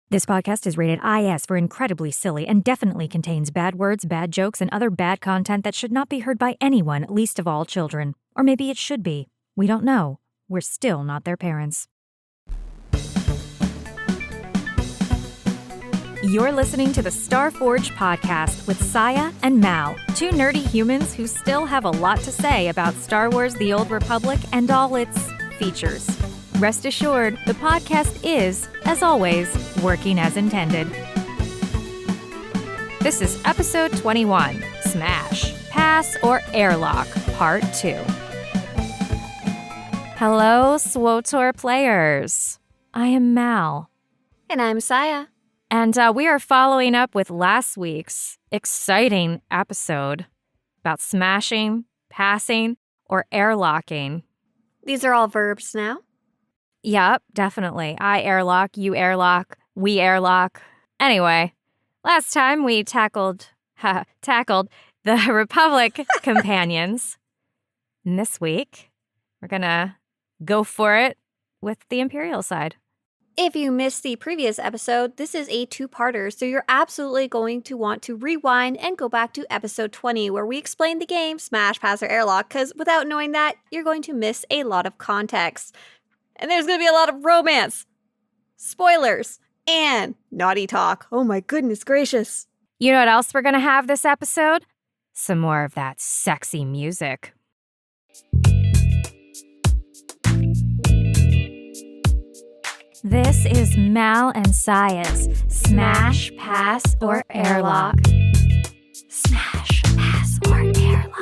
This podcast is rated IS for incredibly silly and definitely contains bad words, bad jokes, and other bad content that should not be heard by anyone, least of all children. Or maybe it should be. We don't know. We're still not their parents. You're listening to the Starforge podcast with Scya and Mal, two nerdy humans who still have a lot to say about Star Wars: The Old Republic and all its features. Rest assured, the podcast is, as always, working as intended. This is episode 21, Smash, Pass, or Airlock, Part 2. Hello, SWTOR players. I am Mal. And I'm Scya. And we are following up with last week's exciting episode about smashing, passing, or airlocking. These are all verbs now. Yep, definitely. I airlock, you airlock, we airlock. Anyway, last time we tackled the Republic Companions. And this week, we're gonna go for it with the Imperial side. If you missed the previous episode, this is a two-parter, so you're absolutely going to want to rewind and go back to episode 20, where we explained the game Smash, Pass, or Airlock, because without knowing that, you're going to miss a lot of context. And there's going to be a lot of romance, spoilers, and naughty talk. Oh my goodness gracious. You know what else we're going to have this episode? Some more of that sexy music. This is Mal and Scya's Smash, Pass, or Airlock. Smash, Pass, or Airlock.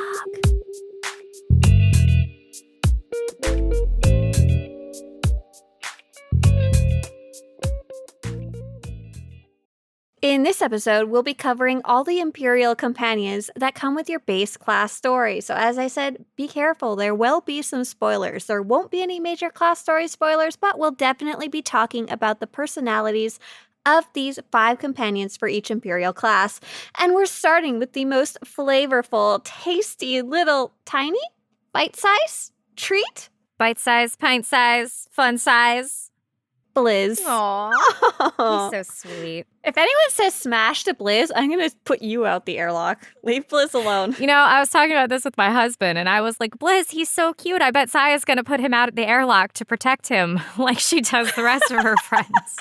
In this episode, we'll be covering all the Imperial Companions that come with your base class story. So as I said, be careful. There will be some spoilers. There won't be any major class story spoilers, but we'll definitely be talking about the personalities of these 5 companions for each Imperial class. And we're starting with the most flavorful, tasty, little, tiny, bite-size treat. Bite-size, pint-size, fun size. Blizz. Aww. He's so sweet. If anyone says smash to Blizz, I'm going to put you out the airlock. Leave Blizz alone. You know, I was talking about this with my husband, and I was like, Blizz, he's so cute. I bet Scya's going to put him out at the airlock to protect him like she does the rest of her friends.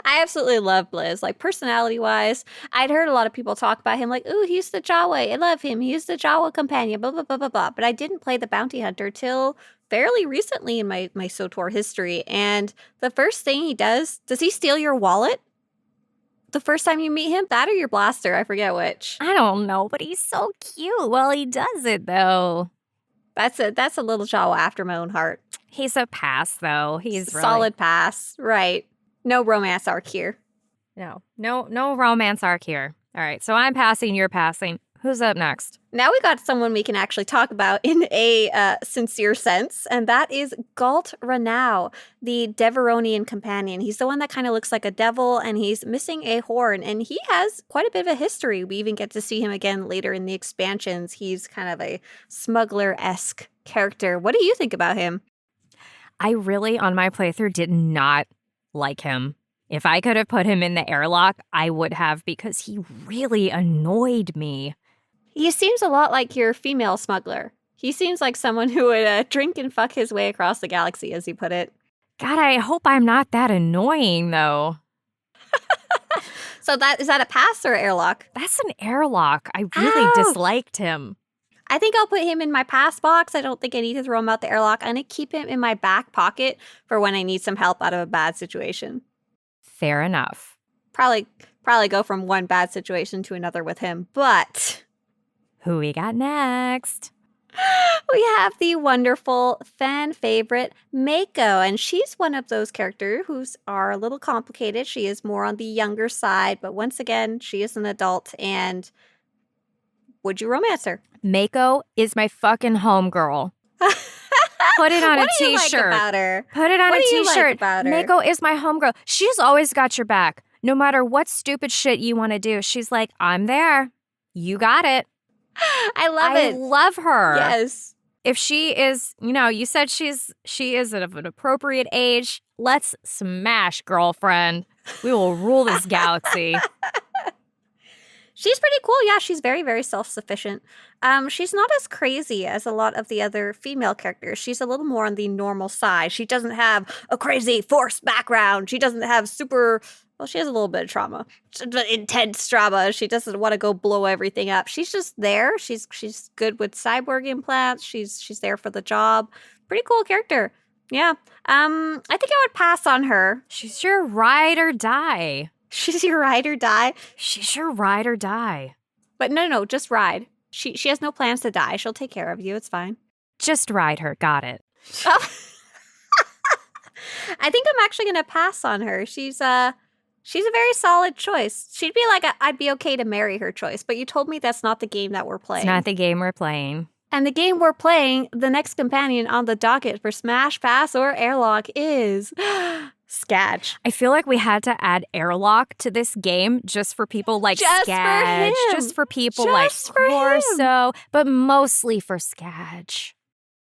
I absolutely love Blizz. Like, personality-wise, I'd heard a lot of people talk about him like, ooh, he's the Jawa. I love him. He's the Jawa companion, blah, blah, blah, blah, blah. But I didn't play the bounty hunter till fairly recently in my SWTOR history. And the first thing he does he steal your wallet? The first time you meet him? That or your blaster? I forget which. I don't know, but he's so cute. Well, he does it, though. That's a little Jawa after my own heart. He's a pass, though. He's really... solid pass. Right. No romance arc here. No romance arc here. All right, so I'm passing, you're passing. Who's up next? Now we got someone we can actually talk about in a sincere sense, and that is Gault Rennow, the Deveronian companion. He's the one that kind of looks like a devil, and he's missing a horn, and he has quite a bit of a history. We even get to see him again later in the expansions. He's kind of a smuggler-esque character. What do you think about him? I really, on my playthrough, did not like him. If I could have put him in the airlock, I would have, because he really annoyed me. He seems a lot like your female smuggler. He seems like someone who would drink and fuck his way across the galaxy, as you put it. God, I hope I'm not that annoying, though. So is that a pass or an airlock? That's an airlock. I really disliked him. I think I'll put him in my pass box. I don't think I need to throw him out the airlock. I'm going to keep him in my back pocket for when I need some help out of a bad situation. Fair enough. Probably go from one bad situation to another with him, but... Who we got next? We have the wonderful fan favorite Mako, and she's one of those characters who are a little complicated. She is more on the younger side, but once again, she is an adult, and would you romance her? Mako is my fucking homegirl. Put it on a t-shirt. What do you like about her? Put it on a t-shirt. Like Mako is my homegirl. She's always got your back. No matter what stupid shit you want to do, she's like, I'm there. You got it. I love it. I love her. Yes. If she is, you said she is of an appropriate age, let's smash, girlfriend. We will rule this galaxy. She's pretty cool. Yeah, she's very, very self-sufficient. She's not as crazy as a lot of the other female characters. She's a little more on the normal side. She doesn't have a crazy Force background. She doesn't have well, she has a little bit of trauma. Intense trauma. She doesn't want to go blow everything up. She's just there. She's good with cyborg implants. She's there for the job. Pretty cool character. Yeah. I think I would pass on her. She's your ride or die. She's your ride or die? She's your ride or die. But no, just ride. She has no plans to die. She'll take care of you. It's fine. Just ride her. Got it. Oh. I think I'm actually going to pass on her. She's a very solid choice. She'd be like, I'd be okay to marry her choice. But you told me that's not the game that we're playing. It's not the game we're playing. And the game we're playing, the next companion on the docket for Smash, Pass, or Airlock is Skadge. I feel like we had to add Airlock to this game just for people like Skadge. Just for people like Torso, but mostly for Skadge.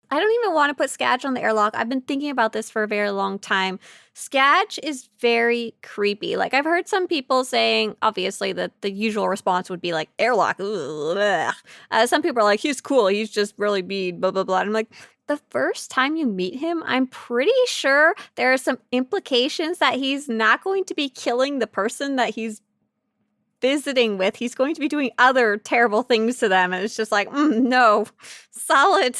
I don't even want to put Skadge on the Airlock. I've been thinking about this for a very long time. Skadge is very creepy. Like, I've heard some people saying, obviously, that the usual response would be like, Airlock, some people are like, he's cool, he's just really mean, blah, blah, blah. And I'm like, the first time you meet him, I'm pretty sure there are some implications that he's not going to be killing the person that he's visiting with. He's going to be doing other terrible things to them. And it's just like, no. Solid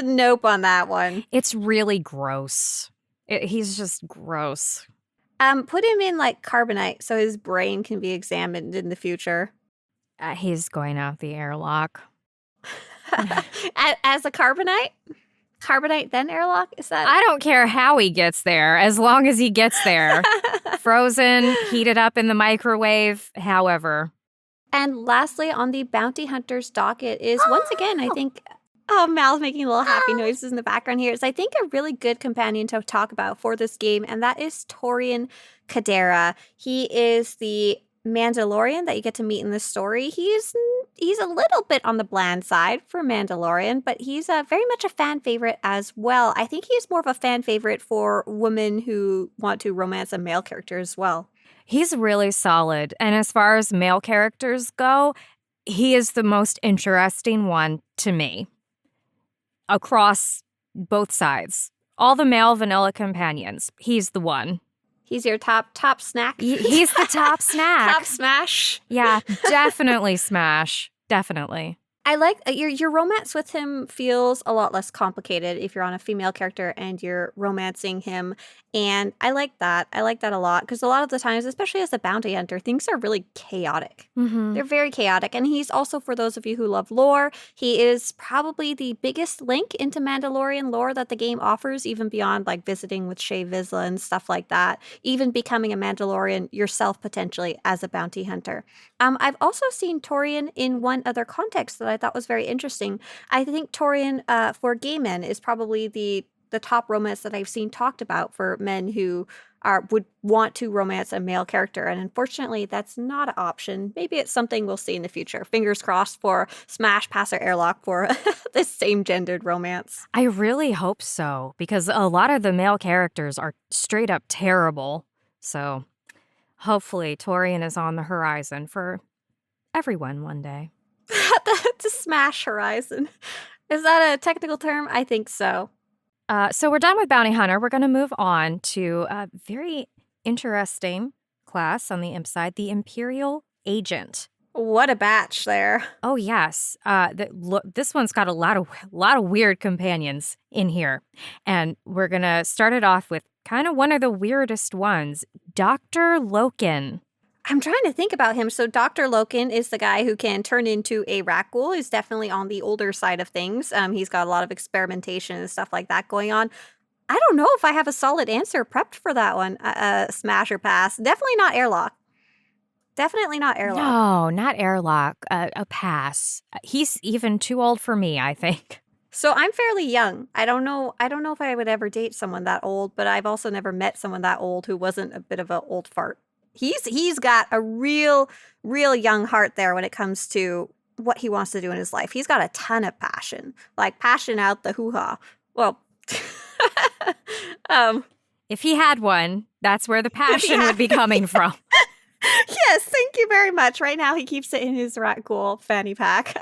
nope on that one. It's really gross. He's just gross. Put him in like carbonite so his brain can be examined in the future. He's going out the Airlock. As a carbonite? Carbonite, then Airlock? Is that? I don't care how he gets there, as long as he gets there. Frozen, heated up in the microwave, however. And lastly, on the bounty hunter's docket is, once again, I think... Oh, Mal's making little happy noises in the background here. It's, I think, a really good companion to talk about for this game, and that is Torian Cadera. He is the Mandalorian that you get to meet in this story. He's a little bit on the bland side for Mandalorian, but he's very much a fan favorite as well. I think he's more of a fan favorite for women who want to romance a male character as well. He's really solid, and as far as male characters go, he is the most interesting one to me. Across both sides. All the male vanilla companions, he's the one. He's your top snack? He's the top snack. Top smash? Yeah, definitely smash. Definitely. I like your romance with him feels a lot less complicated if you're on a female character and you're romancing him. And I like that. I like that a lot because a lot of the times, especially as a bounty hunter, things are really chaotic. Mm-hmm. They're very chaotic. And he's also, for those of you who love lore, he is probably the biggest link into Mandalorian lore that the game offers, even beyond like visiting with Shae Vizsla and stuff like that, even becoming a Mandalorian yourself potentially as a bounty hunter. I've also seen Torian in one other context that I thought was very interesting. I think Torian for gay men is probably the top romance that I've seen talked about for men who would want to romance a male character. And unfortunately, that's not an option. Maybe it's something we'll see in the future. Fingers crossed for Smash, Pass, or Airlock for this same gendered romance. I really hope so, because a lot of the male characters are straight up terrible. So hopefully Torian is on the horizon for everyone one day. To Smash horizon. Is that a technical term? I think so. So we're done with Bounty Hunter. We're going to move on to a very interesting class on the imp side, the Imperial Agent. What a batch there. Oh, yes. This one's got a lot of weird companions in here. And we're going to start it off with kind of one of the weirdest ones, Dr. Loken. I'm trying to think about him. So Dr. Loken is the guy who can turn into a Rakghoul. He's definitely on the older side of things. He's got a lot of experimentation and stuff like that going on. I don't know if I have a solid answer prepped for that one. Smash or pass. Definitely not Airlock. Definitely not Airlock. No, not Airlock. A pass. He's even too old for me, I think. So I'm fairly young. I don't know if I would ever date someone that old, but I've also never met someone that old who wasn't a bit of an old fart. He's got a real young heart there when it comes to what he wants to do in his life. He's got a ton of passion, like passion out the hoo-ha. Well, if he had one, that's where the passion would be coming from. Yes, thank you very much. Right now, he keeps it in his rat ghoul fanny pack.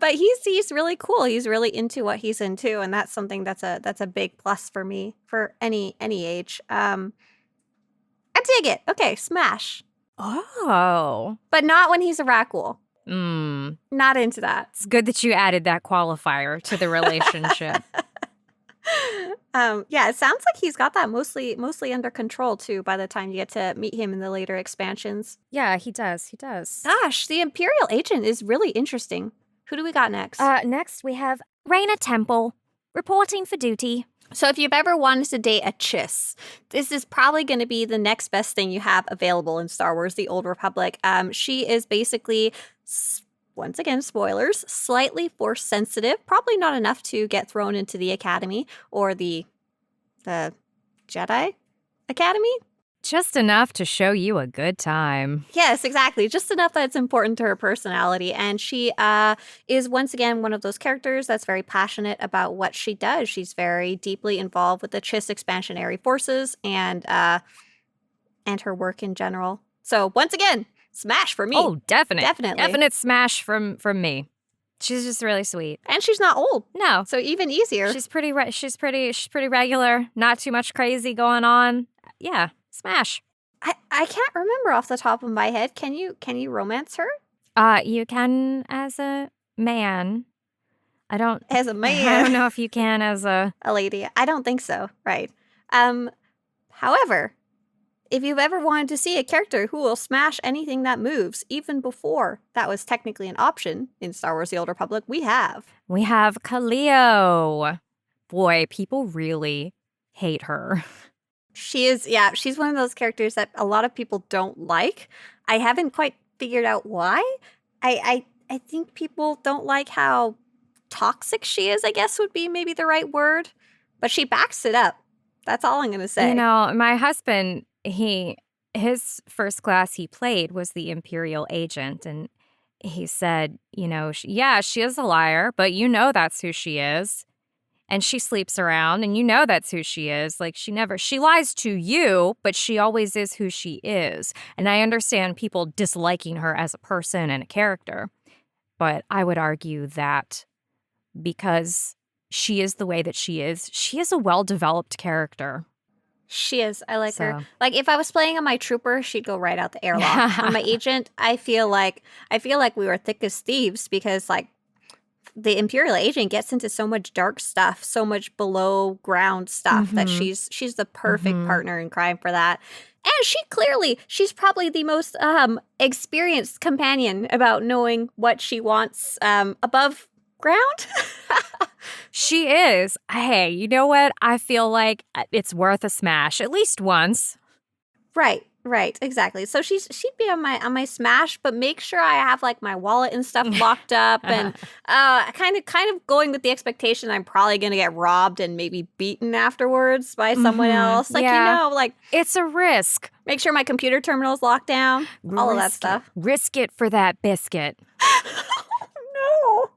But he's really cool. He's really into what he's into, and that's something that's a big plus for me for any age. I dig it. Okay, smash. Oh. But not when he's a rat ghoul. Mm. Not into that. It's good that you added that qualifier to the relationship. Yeah, it sounds like he's got that mostly under control too by the time you get to meet him in the later expansions. Yeah, he does. He does. Gosh, the Imperial Agent is really interesting. Who do we got next? Next we have Raina Temple, reporting for duty. So if you've ever wanted to date a chiss, this is probably going to be the next best thing you have available in Star Wars: The Old Republic. She is basically, once again, spoilers, slightly force sensitive, probably not enough to get thrown into the Academy or the Jedi Academy. Just enough to show you a good time. Yes, exactly. Just enough that it's important to her personality. And she is, once again, one of those characters that's very passionate about what she does. She's very deeply involved with the Chiss expansionary forces and her work in general. So, once again, smash for me. Oh, definitely. Definite smash from me. She's just really sweet. And she's not old. No. So even easier. She's pretty regular. Not too much crazy going on. Yeah. Smash. I can't remember off the top of my head. Can you romance her? You can as a man. As a man. I don't know if you can as a lady. I don't think so. Right. However, if you've ever wanted to see a character who will smash anything that moves, even before that was technically an option in Star Wars: The Old Republic, we have Kaliyo. Boy, people really hate her. She's one of those characters that a lot of people don't like. I haven't quite figured out why. I think people don't like how toxic she is, I guess would be maybe the right word. But she backs it up. That's all I'm going to say. You know, my husband, his first class he played was the Imperial Agent. And he said, you know, she is a liar, but you know that's who she is. And she sleeps around, and you know that's who she is. Like, she lies to you, but she always is who she is. And I understand people disliking her as a person and a character, but I would argue that because she is the way that she is a well-developed character. She is. I like her. Like, if I was playing on my trooper, she'd go right out the airlock. On my agent, I feel like we were thick as thieves because, like, the Imperial Agent gets into so much dark stuff, so much below ground stuff that she's the perfect partner in crime for that. And she's probably the most experienced companion about knowing what she wants above ground. She is. Hey, you know what? I feel like it's worth a smash at least once. Right, exactly. So she'd be on my smash, but make sure I have like my wallet and stuff locked up, and kind of going with the expectation I'm probably gonna get robbed and maybe beaten afterwards by someone else. Like, you know, like it's a risk. Make sure my computer terminal's locked down. All of that stuff. Risk it for that biscuit. No.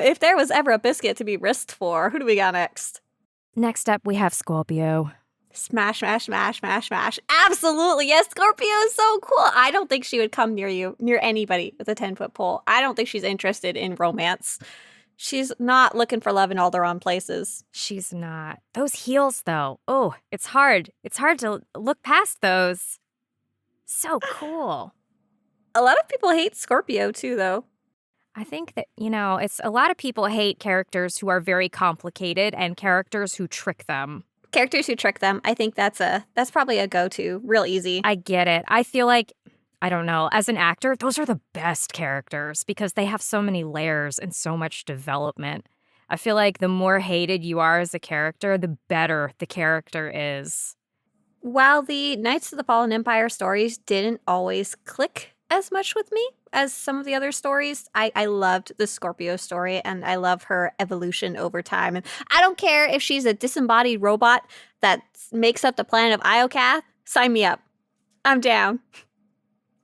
If there was ever a biscuit to be risked for, who do we got next? Next up, we have Scorpio. Smash, smash, smash, smash, smash. Absolutely. Yes, Scorpio is so cool. I don't think she would come near anybody with a 10-foot pole. I don't think she's interested in romance. She's not looking for love in all the wrong places. She's not. Those heels, though. Oh, it's hard. It's hard to look past those. So cool. A lot of people hate Scorpio, too, though. I think that, you know, it's a lot of people hate characters who are very complicated and characters who trick them. Characters who trick them. I think that's probably a go-to. Real easy. I get it. I feel like, I don't know, as an actor, those are the best characters because they have so many layers and so much development. I feel like the more hated you are as a character, the better the character is. While the Knights of the Fallen Empire stories didn't always click as much with me as some of the other stories, I loved the Scorpio story, and I love her evolution over time. And I don't care if she's a disembodied robot that makes up the planet of Iocath. Sign me up. I'm down.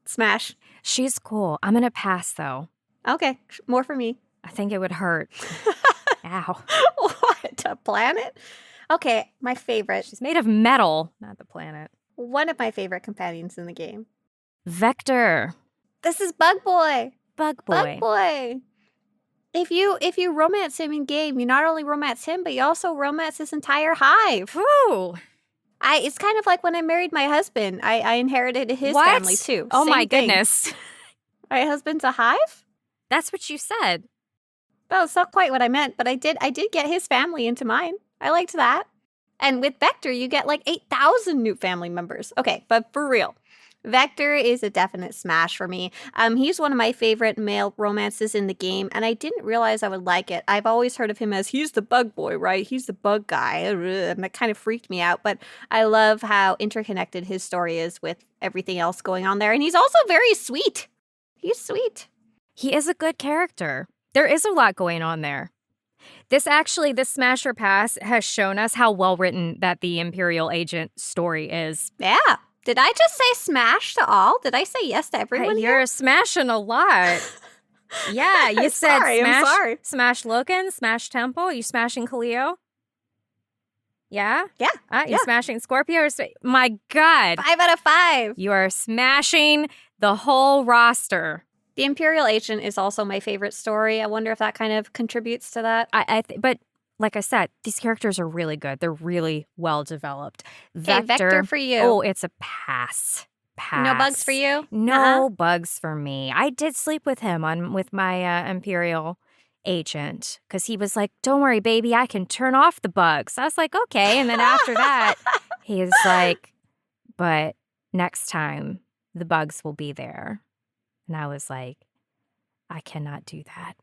Smash. She's cool. I'm going to pass, though. Okay, more for me. I think it would hurt. Ow. What, a planet? Okay, my favorite. She's made of metal, not the planet. One of my favorite companions in the game. Vector. This is Bug Boy. Bug Boy. Bug Boy. If you romance him in game, you not only romance him, but you also romance this entire hive. Ooh. It's kind of like when I married my husband. I inherited his What? family too. Oh Same my thing. goodness. My husband's a hive? That's what you said. Well, it's not quite what I meant, but I did get his family into mine. I liked that. And with Vector, you get like 8,000 new family members. Okay, but for real, Vector is a definite smash for me. He's one of my favorite male romances in the game, and I didn't realize I would like it. I've always heard of him as, he's the bug boy, right? He's the bug guy, and that kind of freaked me out, but I love how interconnected his story is with everything else going on there, and he's also very sweet. He's sweet. He is a good character. There is a lot going on there. This Smasher Pass has shown us how well written that the Imperial Agent story is. Yeah. Did I just say smash to all? Did I say yes to everyone You're here? smashing a lot. Yeah, you said I'm sorry. Smash Loken, smash Temple. You smashing Kaliyo? Yeah? Yeah. You smashing Scorpio? My God. 5 out of 5. You are smashing the whole roster. The Imperial Agent is also my favorite story. I wonder if that kind of contributes to that. But like I said, these characters are really good. They're really well developed. Okay, Vector for you. Oh, it's a pass. No bugs for you? No bugs for me. I did sleep with him with my Imperial Agent because he was like, "Don't worry, baby, I can turn off the bugs." I was like, "Okay." And then after that, he's like, "But next time, the bugs will be there." And I was like, I cannot do that.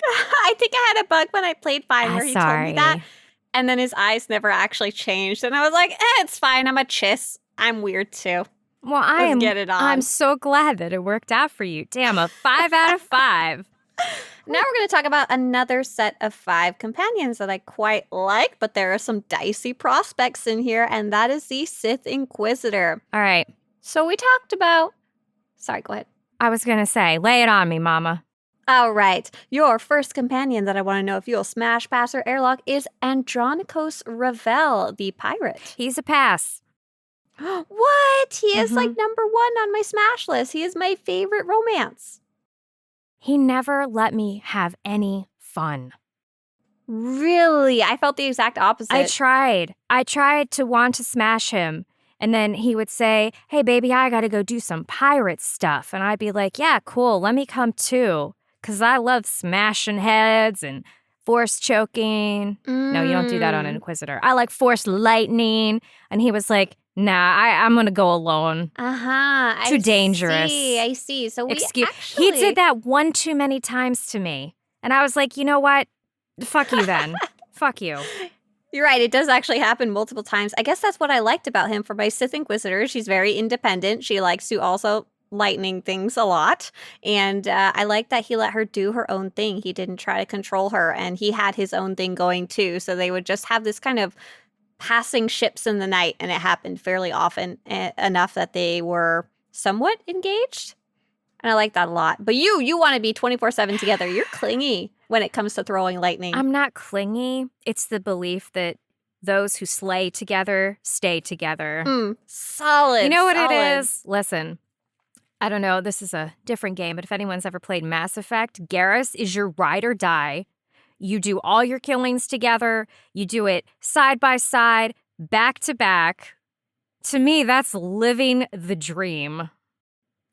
I think I had a bug when I played 5 where he told me that. Sorry. And then his eyes never actually changed. And I was like, it's fine. I'm a chiss. I'm weird too. Well, Let's get it on. I'm so glad that it worked out for you. Damn, a 5 out of 5. Now we're going to talk about another set of 5 companions that I quite like, but there are some dicey prospects in here, and that is the Sith Inquisitor. All right. So we talked about... Sorry, go ahead. I was going to say, lay it on me, mama. All right. Your first companion that I want to know if you'll smash, pass, or airlock is Andronikos Revel, the pirate. He's a pass. What? He is like number 1 on my smash list. He is my favorite romance. He never let me have any fun. Really? I felt the exact opposite. I tried to want to smash him. And then he would say, "Hey, baby, I got to go do some pirate stuff." And I'd be like, "Yeah, cool. Let me come too. Because I love smashing heads and force choking." No, you don't do that on an Inquisitor. I like force lightning. And he was like, "Nah, I'm going to go alone." Too dangerous. I see. So He did that one too many times to me. And I was like, you know what? Fuck you then. Fuck you. You're right. It does actually happen multiple times. I guess that's what I liked about him. For my Sith Inquisitor, she's very independent. She likes to also lightning things a lot. And I like that he let her do her own thing. He didn't try to control her. And he had his own thing going too. So they would just have this kind of passing ships in the night. And it happened fairly often enough that they were somewhat engaged. And I like that a lot. But you want to be 24/7 together. You're clingy when it comes to throwing lightning. I'm not clingy. It's the belief that those who slay together stay together. Solid. You know what it is? Listen, I don't know. This is a different game, but if anyone's ever played Mass Effect, Garrus is your ride or die. You do all your killings together. You do it side by side, back to back. To me, that's living the dream.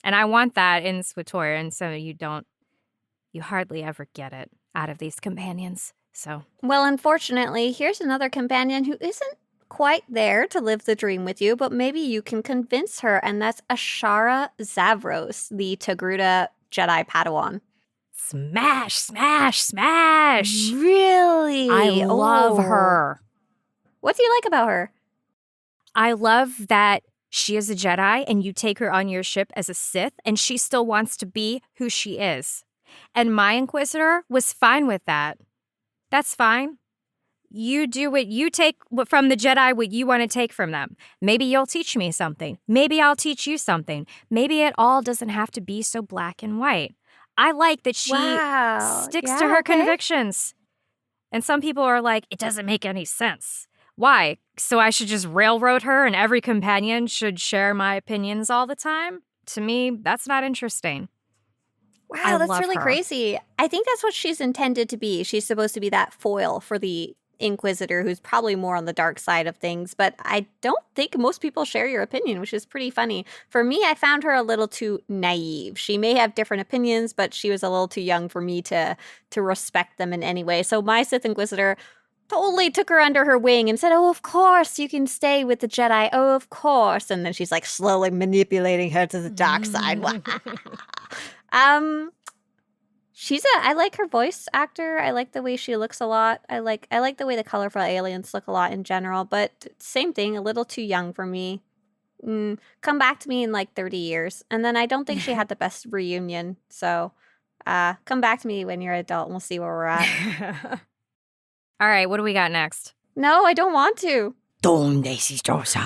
And I want that in Swtorista, and so you hardly ever get it out of these companions. So, well, unfortunately, here's another companion who isn't quite there to live the dream with you, but maybe you can convince her, and that's Ashara Zavros, the Togruta Jedi Padawan. Smash, smash, smash! Really? I love her. What do you like about her? I love that she is a Jedi, and you take her on your ship as a Sith, and she still wants to be who she is. And my Inquisitor was fine with that. That's fine. You do what you take from the Jedi, what you want to take from them. Maybe you'll teach me something. Maybe I'll teach you something. Maybe it all doesn't have to be so black and white. I like that she sticks to her convictions. And some people are like, it doesn't make any sense. Why? So I should just railroad her and every companion should share my opinions all the time? To me, that's not interesting. Wow, that's really crazy. I think that's what she's intended to be. She's supposed to be that foil for the Inquisitor, who's probably more on the dark side of things. But I don't think most people share your opinion, which is pretty funny. For me, I found her a little too naive. She may have different opinions, but she was a little too young for me to respect them in any way. So my Sith Inquisitor totally took her under her wing and said, oh, of course, you can stay with the Jedi. Oh, of course. And then she's like slowly manipulating her to the dark side. I like her voice actor. I like the way she looks a lot. I like the way the colorful aliens look a lot in general, but same thing, a little too young for me. Come back to me in like 30 years. And then I don't think she had the best reunion. So come back to me when you're an adult and we'll see where we're at. All right, what do we got next? No, I don't want to. Donde sistosa?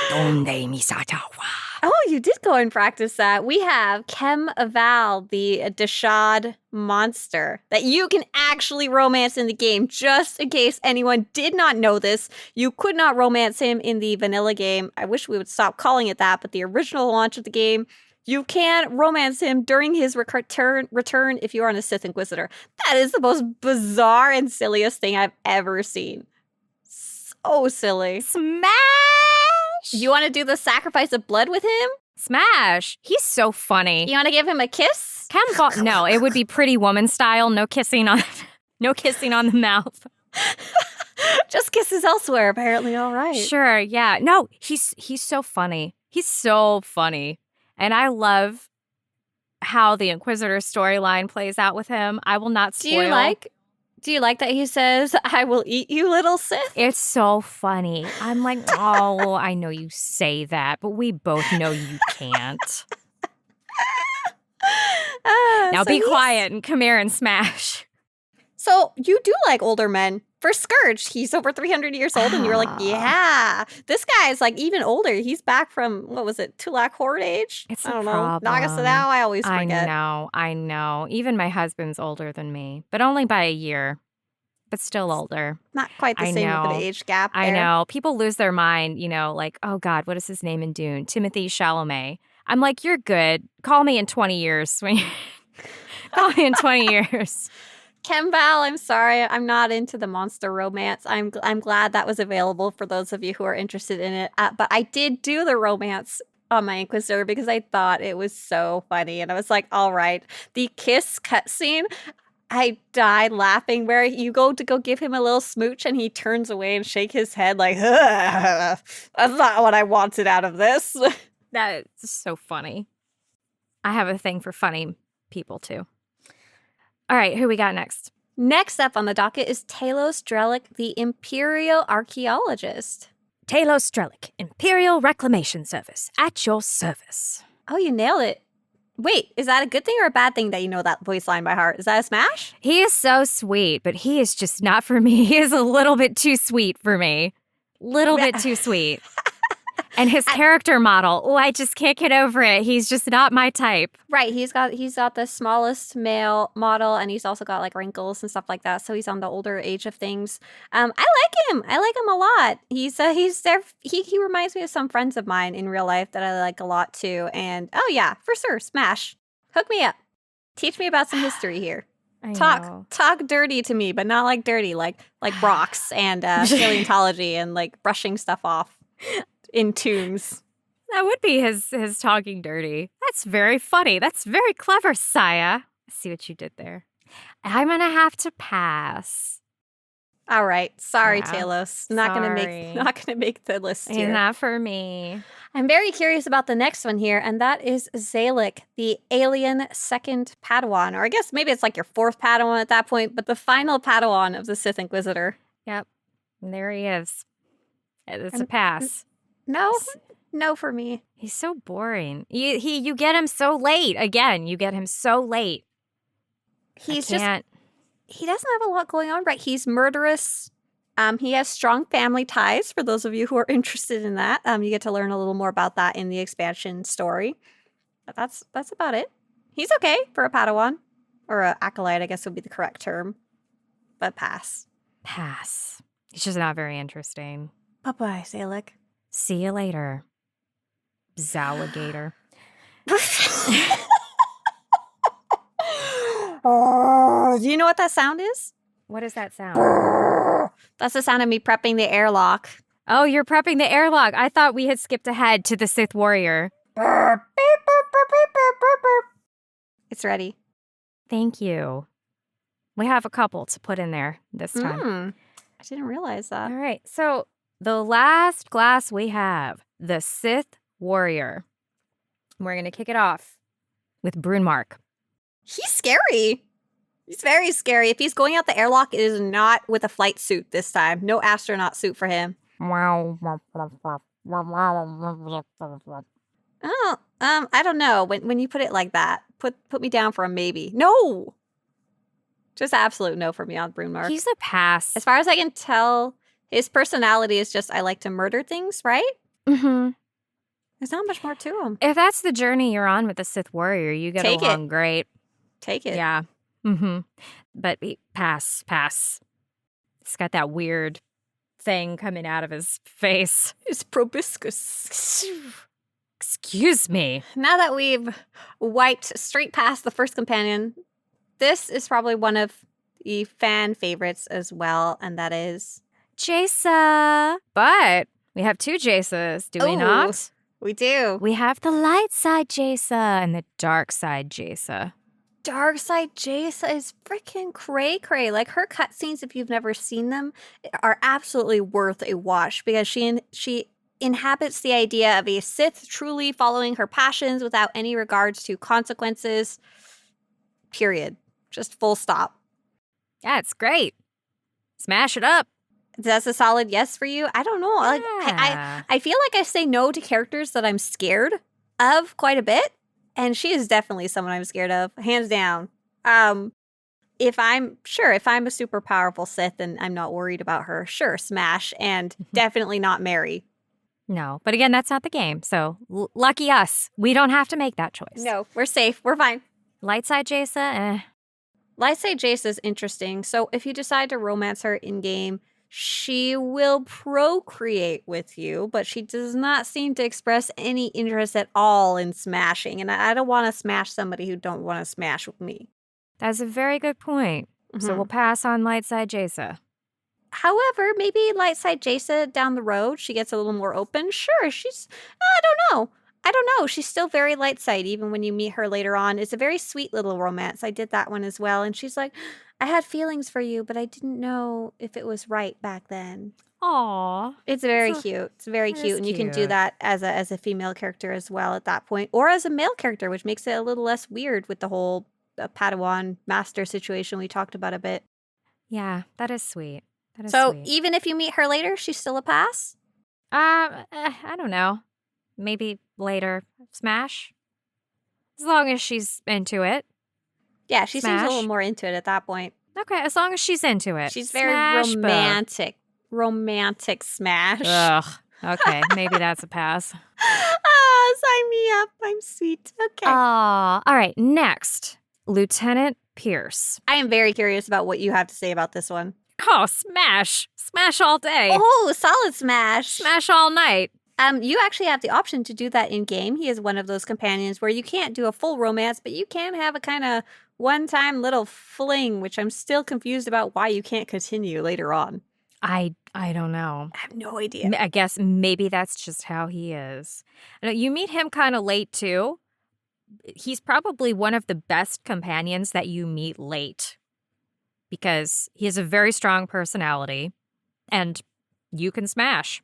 Donde misatawa? Oh, you did go and practice that. We have Khem Val, the Dashad monster that you can actually romance in the game. Just in case anyone did not know this, you could not romance him in the vanilla game. I wish we would stop calling it that, but the original launch of the game, you can romance him during his return if you are on a Sith Inquisitor. That is the most bizarre and silliest thing I've ever seen. So silly. Smash! You want to do the sacrifice of blood with him? Smash! He's so funny. You want to give him a kiss? Khem Val, no, it would be Pretty Woman style. No kissing on the mouth. Just kisses elsewhere, apparently. All right. Sure, yeah. No, he's so funny. He's so funny. And I love how the Inquisitor storyline plays out with him. I will not spoil. Do you like that he says, I will eat you, little Sith? It's so funny. I'm like, oh, I know you say that, but we both know you can't. Now be quiet and come here and smash. So you do like older men. For Skadge, he's over 300 years old, and you were like, yeah. This guy is like even older. He's back from, what was it, Tulak Horde age? I don't know. Nagasadao, I always forget. I know. Even my husband's older than me, but only by a year. But still older. Not quite the same with the age gap there. I know. People lose their mind, like, oh God, what is his name in Dune? Timothée Chalamet. I'm like, you're good. Call me in 20 years. Call me in 20 years. Khem Val, I'm sorry. I'm not into the monster romance. I'm glad that was available for those of you who are interested in it. But I did do the romance on my Inquisitor because I thought it was so funny. And I was like, all right. The kiss cutscene, I died laughing where you go to go give him a little smooch and he turns away and shake his head like, that's not what I wanted out of this. That is so funny. I have a thing for funny people too. All right, who we got next? Next up on the docket is Talos Drellik, the Imperial Archaeologist. Talos Drellik, Imperial Reclamation Service, at your service. Oh, you nailed it. Wait, is that a good thing or a bad thing that you know that voice line by heart? Is that a smash? He is so sweet, but he is just not for me. He is a little bit too sweet for me. Little bit too sweet. And his character model, I just can't get over it. He's just not my type. Right, he's got the smallest male model, and he's also got like wrinkles and stuff like that. So he's on the older age of things. I like him. I like him a lot. He's there. He reminds me of some friends of mine in real life that I like a lot too. And oh yeah, for sure, smash. Hook me up. Teach me about some history here. Talk dirty to me, but not like dirty, like rocks and paleontology and like brushing stuff off. In tombs. That would be his talking dirty. That's very funny. That's very clever, Scya. I see what you did there. I'm going to have to pass. All right. Sorry, Talos. Not going to make the list here. Not for me. I'm very curious about the next one here, and that is Zelic, the alien second Padawan. Or I guess maybe it's like your fourth Padawan at that point, but the final Padawan of the Sith Inquisitor. Yep. And there he is. It's a pass. No for me. He's so boring. You get him so late. Again, you get him so late. He doesn't have a lot going on, right? He's murderous. He has strong family ties, for those of you who are interested in that. You get to learn a little more about that in the expansion story. But that's about it. He's okay for a Padawan. Or a acolyte, I guess would be the correct term. But pass. Pass. He's just not very interesting. Bye-bye, Zelic. See you later, Zaligator. Do you know what that sound is? What does that sound? That's the sound of me prepping the airlock. Oh, you're prepping the airlock. I thought we had skipped ahead to the Sith Warrior. It's ready. Thank you. We have a couple to put in there this time. I didn't realize that. All right. So the last class we have, the Sith Warrior. We're going to kick it off with Broonmark. He's scary. He's very scary. If he's going out the airlock, it is not with a flight suit this time. No astronaut suit for him. Wow. Oh, I don't know. When you put it like that, put me down for a maybe. No! Just absolute no for me on Broonmark. He's a pass. As far as I can tell, his personality is just, I like to murder things, right? Mm-hmm. There's not much more to him. If that's the journey you're on with the Sith Warrior, you get Take along it. great. Take it. Yeah. Mm-hmm. But pass. He's got that weird thing coming out of his face. His proboscis. Excuse me. Now that we've wiped straight past the first companion, this is probably one of the fan favorites as well, and that is Jaesa. But we have two Jaesas, do we Ooh. not? We do. We have the light side Jaesa and the dark side Jaesa. Dark side Jaesa is freaking cray-cray. Like, her cutscenes, if you've never seen them, are absolutely worth a watch because she inhabits the idea of a Sith truly following her passions without any regards to consequences. Period. Just full stop. Yeah, it's great. Smash it up. That's a solid yes for you? I don't know. Like, Yeah. I feel like I say no to characters that I'm scared of quite a bit. And she is definitely someone I'm scared of, hands down. If I'm a super powerful Sith and I'm not worried about her, sure, smash, and definitely not marry. No, but again, that's not the game. So lucky us. We don't have to make that choice. No, we're safe. We're fine. Light side Jaesa, Light side Jaesa is interesting. So if you decide to romance her in-game, she will procreate with you, but she does not seem to express any interest at all in smashing. And I don't want to smash somebody who don't want to smash with me. That's a very good point. So we'll pass on light side Jaesa. However, maybe light side Jaesa down the road, she gets a little more open. Sure, I don't know. She's still very light side, even when you meet her later on. It's a very sweet little romance. I did that one as well. And she's like, I had feelings for you, but I didn't know if it was right back then. Aww. It's very cute. It's very That cute. is And you can do cute. that as a female character as well at that point. Or as a male character, which makes it a little less weird with the whole Padawan master situation we talked about a bit. Yeah, that is sweet. That is So sweet. even if you meet her later, she's still a pass? I don't know. Maybe later. Smash? As long as she's into it. Yeah, she seems a Smash. little more into it at that point. Okay, as long as she's into it. She's very Smash both. romantic. Romantic smash. Ugh. Okay, maybe that's a pass. Sign me up. I'm sweet. Okay. Aw. All right, next. Lieutenant Pierce. I am very curious about what you have to say about this one. Oh, smash. Smash all day. Oh, solid smash. Smash all night. You actually have the option to do that in game. He is one of those companions where you can't do a full romance, but you can have a kind of one-time little fling, which I'm still confused about why you can't continue later on. I don't know. I have no idea. I guess maybe that's just how he is. You meet him kind of late, too. He's probably one of the best companions that you meet late because he has a very strong personality and you can smash.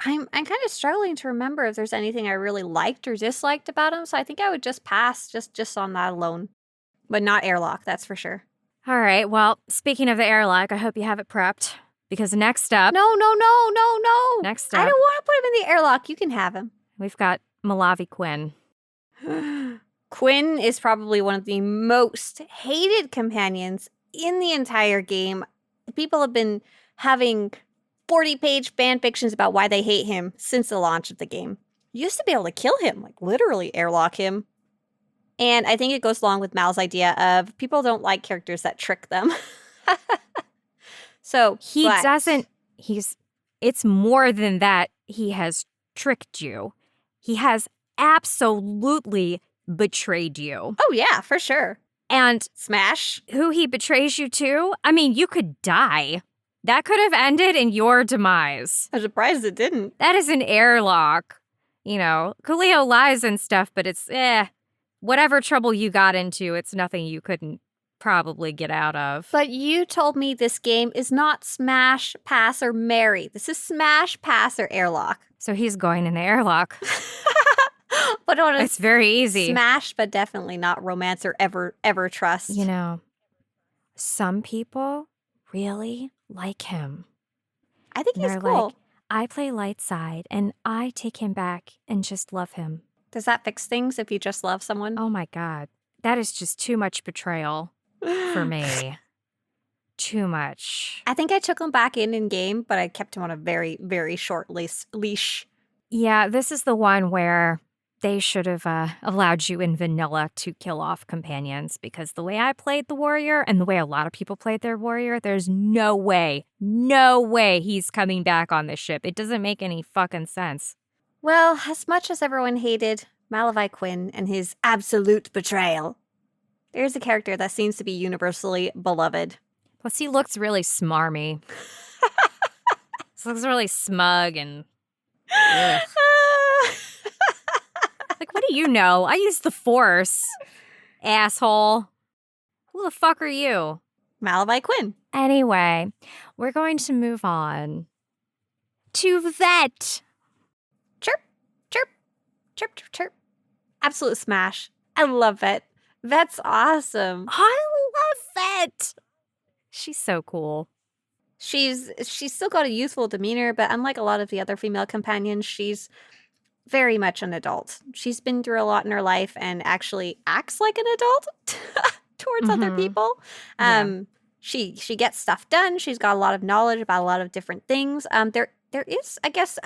I'm kind of struggling to remember if there's anything I really liked or disliked about him, so I think I would just pass just on that alone. But not Airlock, that's for sure. All right, well, speaking of the airlock, I hope you have it prepped because next up, No. Next I up. don't want to put him in the airlock. You can have him. we've got Malavai Quinn. Quinn is probably one of the most hated companions in the entire game. People have been having 40-page fan fictions about why they hate him since the launch of the game. You used to be able to kill him, like literally airlock him. And I think it goes along with Mal's idea of people don't like characters that trick them. So it's more than that. He has tricked you. He has absolutely betrayed you. Oh yeah, for sure. And Smash. who he betrays you to, I mean, you could die. That could have ended in your demise. I'm surprised it didn't. That is an airlock. You know, Kaliyo lies and stuff, but it's, whatever trouble you got into, it's nothing you couldn't probably get out of. But you told me this game is not smash, pass, or marry. This is smash, pass, or airlock. So he's going in the airlock. But on It's very easy. Smash, but definitely not romance or ever trust. You know, some people really like him. I think he's They're cool. like, I play light side and I take him back and just love him. Does that fix things if you just love someone? Oh my God. That is just too much betrayal for me. Too much. I think I took him back in game, but I kept him on a very, very short leash. Yeah, this is the one where they should have allowed you in vanilla to kill off companions, because the way I played the warrior and the way a lot of people played their warrior, there's no way he's coming back on this ship. It doesn't make any fucking sense. Well, as much as everyone hated Malavai Quinn and his absolute betrayal, there's a character that seems to be universally beloved. Plus, he looks really smarmy. He looks really smug and... ugh. Like, what do you know? I use the Force, asshole. Who the fuck are you? Malavai Quinn. Anyway, we're going to move on to Vet. Chirp, chirp, chirp, chirp, chirp. Absolute smash. I love Vet. Vet's awesome. I love Vet. She's so cool. She's still got a youthful demeanor, but unlike a lot of the other female companions, she's very much an adult. She's been through a lot in her life and actually acts like an adult towards other people. She gets stuff done. She's got a lot of knowledge about a lot of different things. There is, I guess,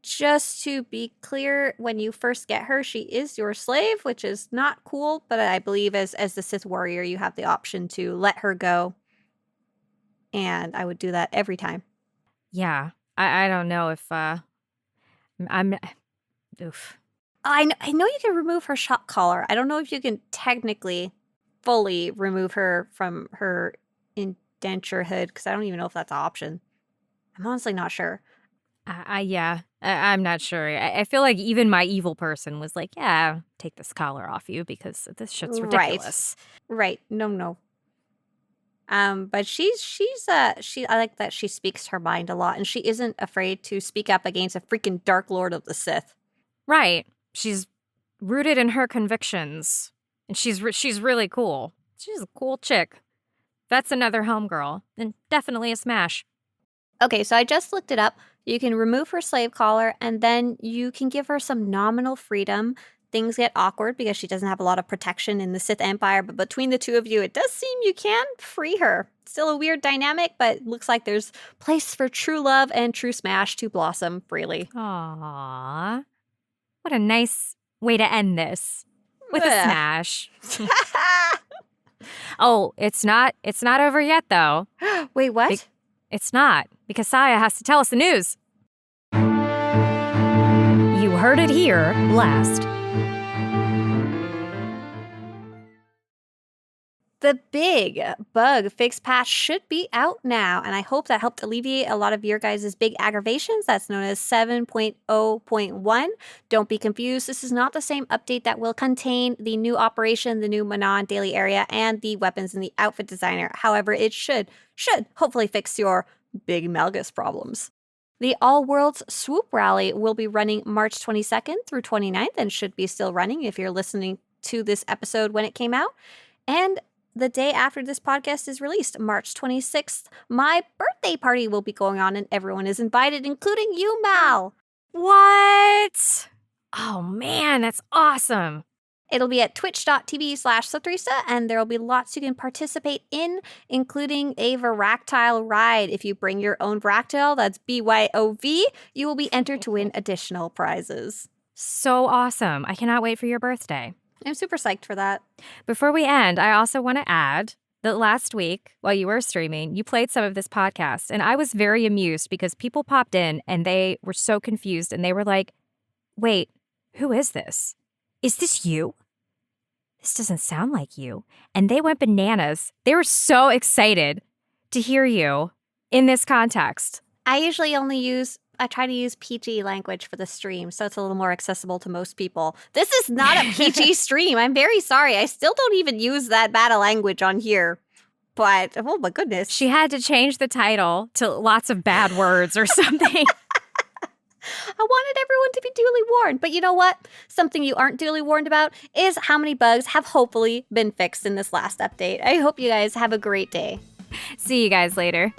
just to be clear, when you first get her, she is your slave, which is not cool. But I believe as the Sith Warrior, you have the option to let her go. And I would do that every time. Yeah. I don't know if I'm... Oof. I know you can remove her shock collar. I don't know if you can technically fully remove her from her indenture hood, because I don't even know if that's an option. I'm honestly not sure. I'm not sure. I feel like even my evil person was like, yeah, take this collar off you because this shit's ridiculous. Right. No. But she I like that she speaks her mind a lot, and she isn't afraid to speak up against a freaking Dark Lord of the Sith. Right. She's rooted in her convictions, and she's really cool. She's a cool chick. That's another homegirl, and definitely a smash. Okay, so I just looked it up. You can remove her slave collar, and then you can give her some nominal freedom. Things get awkward because she doesn't have a lot of protection in the Sith Empire, but between the two of you, it does seem you can free her. Still a weird dynamic, but looks like there's place for true love and true smash to blossom freely. Aww. What a nice way to end this. With a smash. Oh, it's not over yet, though. Wait, what? It's not, because Saya has to tell us the news. You heard it here last. The big bug fix patch should be out now, and I hope that helped alleviate a lot of your guys' big aggravations. That's known as 7.0.1. Don't be confused. This is not the same update that will contain the new operation, the new Manon daily area, and the weapons and the outfit designer. However, it should hopefully fix your big Malgus problems. The All Worlds Swoop Rally will be running March 22nd through 29th and should be still running if you're listening to this episode when it came out. And the day after this podcast is released, March 26th, my birthday party will be going on and everyone is invited, including you, Mal. What? Oh, man, that's awesome. It'll be at twitch.tv/Swtorista, and there will be lots you can participate in, including a Varactile ride. If you bring your own Varactile, that's BYOV, you will be entered to win additional prizes. So awesome. I cannot wait for your birthday. I'm super psyched for that. Before we end, I also want to add that last week, while you were streaming, you played some of this podcast, and I was very amused because people popped in and they were so confused, and they were like, wait, who is this? Is this you? This doesn't sound like you. And they went bananas. They were so excited to hear you in this context. I try to use PG language for the stream, so it's a little more accessible to most people. This is not a PG stream. I'm very sorry. I still don't even use that bad a language on here. But, oh my goodness. She had to change the title to lots of bad words or something. I wanted everyone to be duly warned. But you know what? Something you aren't duly warned about is how many bugs have hopefully been fixed in this last update. I hope you guys have a great day. See you guys later.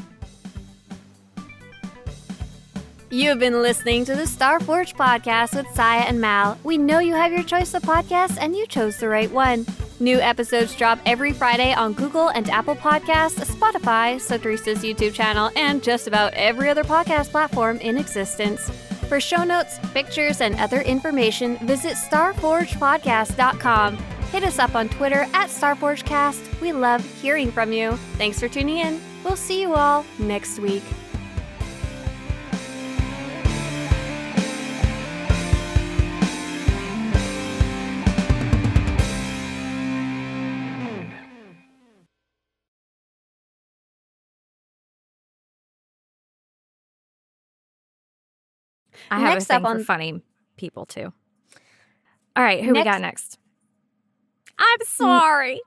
You've been listening to the Starforge podcast with Scya and Mal. We know you have your choice of podcasts, and you chose the right one. New episodes drop every Friday on Google and Apple Podcasts, Spotify, Swtorista's YouTube channel, and just about every other podcast platform in existence. For show notes, pictures, and other information, visit starforgepodcast.com. Hit us up on Twitter at StarforgeCast. We love hearing from you. Thanks for tuning in. We'll see you all next week. I have Next a thing up for on- funny people, too. All right, who we got next? I'm sorry.